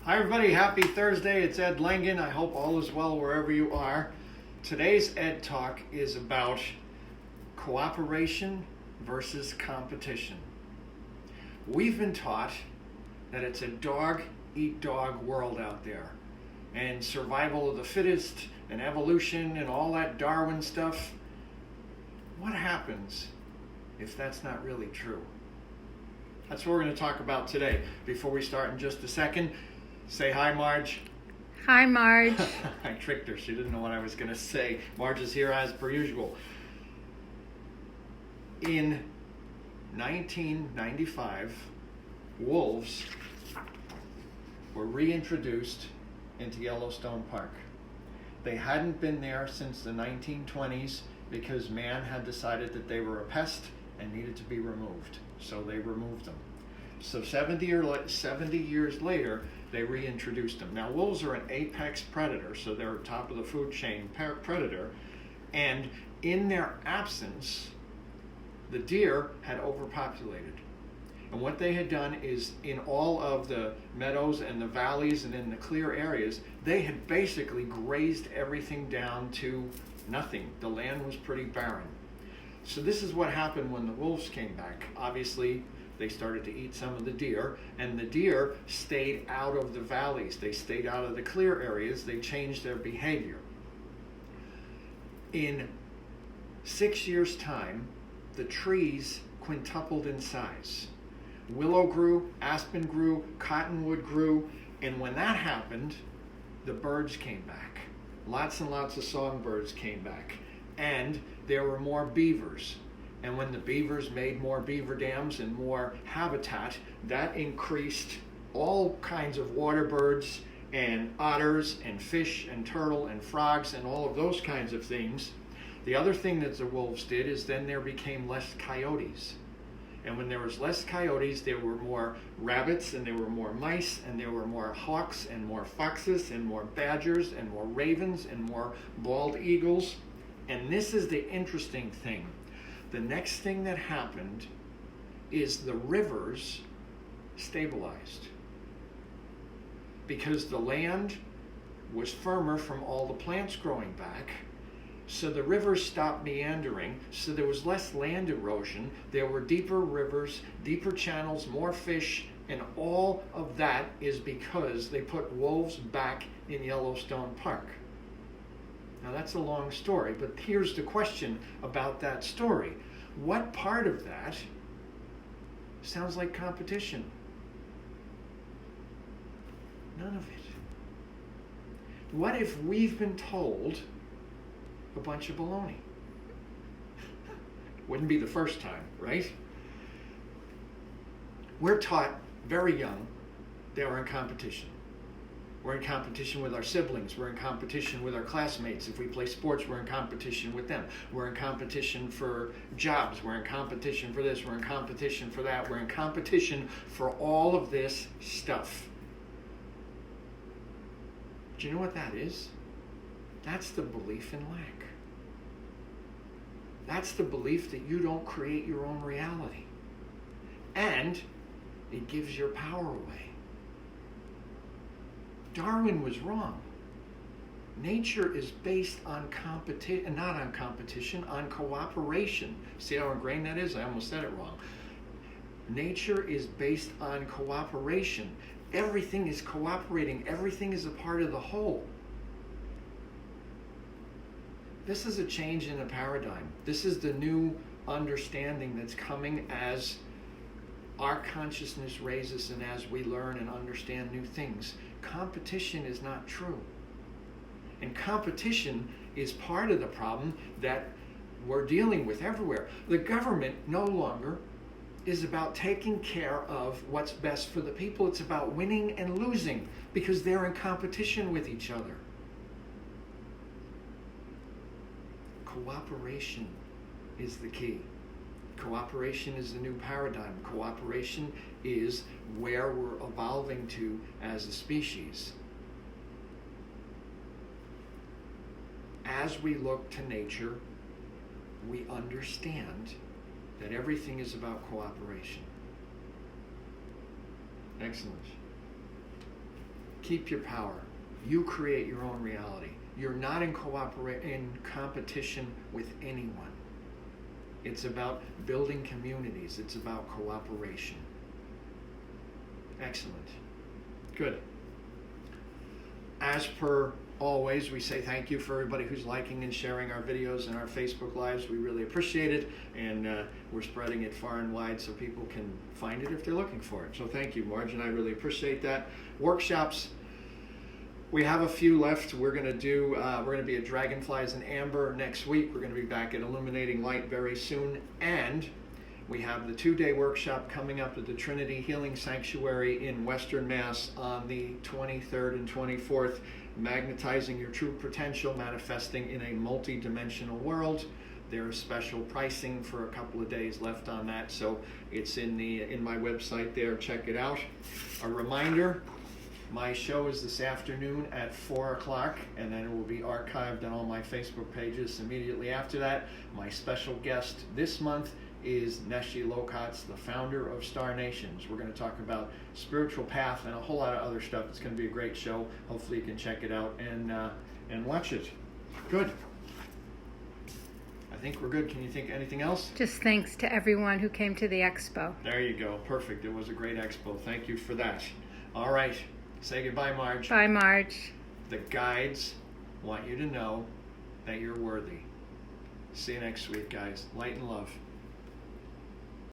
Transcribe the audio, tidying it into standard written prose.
Hi everybody, happy Thursday. It's Ed Langan. I hope all is well wherever you are. Today's Ed Talk is about cooperation versus competition. We've been taught that it's a dog-eat-dog world out there, and survival of the fittest and evolution and all that Darwin stuff. What happens if that's not really true? That's what we're going to talk about today. Before we start in just a second, say hi, Marge. Hi, Marge. I tricked her. She didn't know what I was going to say. Marge is here as per usual. In 1995, wolves were reintroduced into Yellowstone Park. They hadn't been there since the 1920s because man had decided that they were a pest and needed to be removed. So they removed them. So 70 years later, they reintroduced them. Now, wolves are an apex predator, so they're top of the food chain predator. And in their absence, the deer had overpopulated. And what they had done is, in all of the meadows and the valleys and in the clear areas, they had basically grazed everything down to nothing. The land was pretty barren. So this is what happened when the wolves came back. Obviously, they started to eat some of the deer, and the deer stayed out of the valleys. They stayed out of the clear areas. They changed their behavior. In 6 years' time, the trees quintupled in size. Willow grew, aspen grew, cottonwood grew, and when that happened, the birds came back. Lots and lots of songbirds came back, and there were more beavers. And when the beavers made more beaver dams and more habitat, that increased all kinds of water birds and otters and fish and turtle and frogs and all of those kinds of things. The other thing that the wolves did is then there became less coyotes. And when there was less coyotes, there were more rabbits and there were more mice and there were more hawks and more foxes and more badgers and more ravens and more bald eagles. And this is the interesting thing. The next thing that happened is the rivers stabilized because the land was firmer from all the plants growing back. So the rivers stopped meandering, so there was less land erosion. There were deeper rivers, deeper channels, more fish, and all of that is because they put wolves back in Yellowstone Park. Now that's a long story, but here's the question about that story. What part of that sounds like competition? None of it. What if we've been told a bunch of baloney? Wouldn't be the first time, right? We're taught very young that we're in competition. We're in competition with our siblings. We're in competition with our classmates. If we play sports, we're in competition with them. We're in competition for jobs. We're in competition for this. We're in competition for that. We're in competition for all of this stuff. Do you know what that is? That's the belief in lack. That's the belief that you don't create your own reality. And it gives your power away. Darwin was wrong. Nature is based on competition, not on competition, on cooperation. See how ingrained that is? I almost said it wrong. Nature is based on cooperation. Everything is cooperating. Everything is a part of the whole. This is a change in a paradigm. This is the new understanding that's coming as our consciousness raises and as we learn and understand new things. Competition is not true. And competition is part of the problem that we're dealing with everywhere. The government no longer is about taking care of what's best for the people. It's about winning and losing because they're in competition with each other. Cooperation is the key. Cooperation is the new paradigm. Cooperation is where we're evolving to as a species. As we look to nature, we understand that everything is about cooperation. Excellent. Keep your power. You create your own reality. You're not in competition with anyone. It's about building communities. It's about cooperation. Excellent. Good. As per always, we say thank you for everybody who's liking and sharing our videos and our Facebook Lives. We really appreciate it, and we're spreading it far and wide so people can find it if they're looking for it. So thank you, Marge, and I really appreciate that. Workshops, we have a few left. We're going to be at Dragonflies in Amber next week. We're going to be back at Illuminating Light very soon, and we have the 2-day workshop coming up at the Trinity Healing Sanctuary in Western Mass on the 23rd and 24th, Magnetizing Your True Potential, Manifesting in a Multi-Dimensional World. There is special pricing for a couple of days left on that, so it's in my website there. Check it out. A reminder, my show is this afternoon at 4 o'clock, and then it will be archived on all my Facebook pages immediately after that. My special guest this month is Neshi Lokatz, the founder of Star Nations. We're going to talk about spiritual path and a whole lot of other stuff. It's going to be a great show. Hopefully you can check it out and watch it. Good. I think we're good. Can you think anything else? Just thanks to everyone who came to the expo. There you go. Perfect. It was a great expo. Thank you for that. All right. Say goodbye, Marge. Bye, Marge. The guides want you to know that you're worthy. See you next week, guys. Light and love.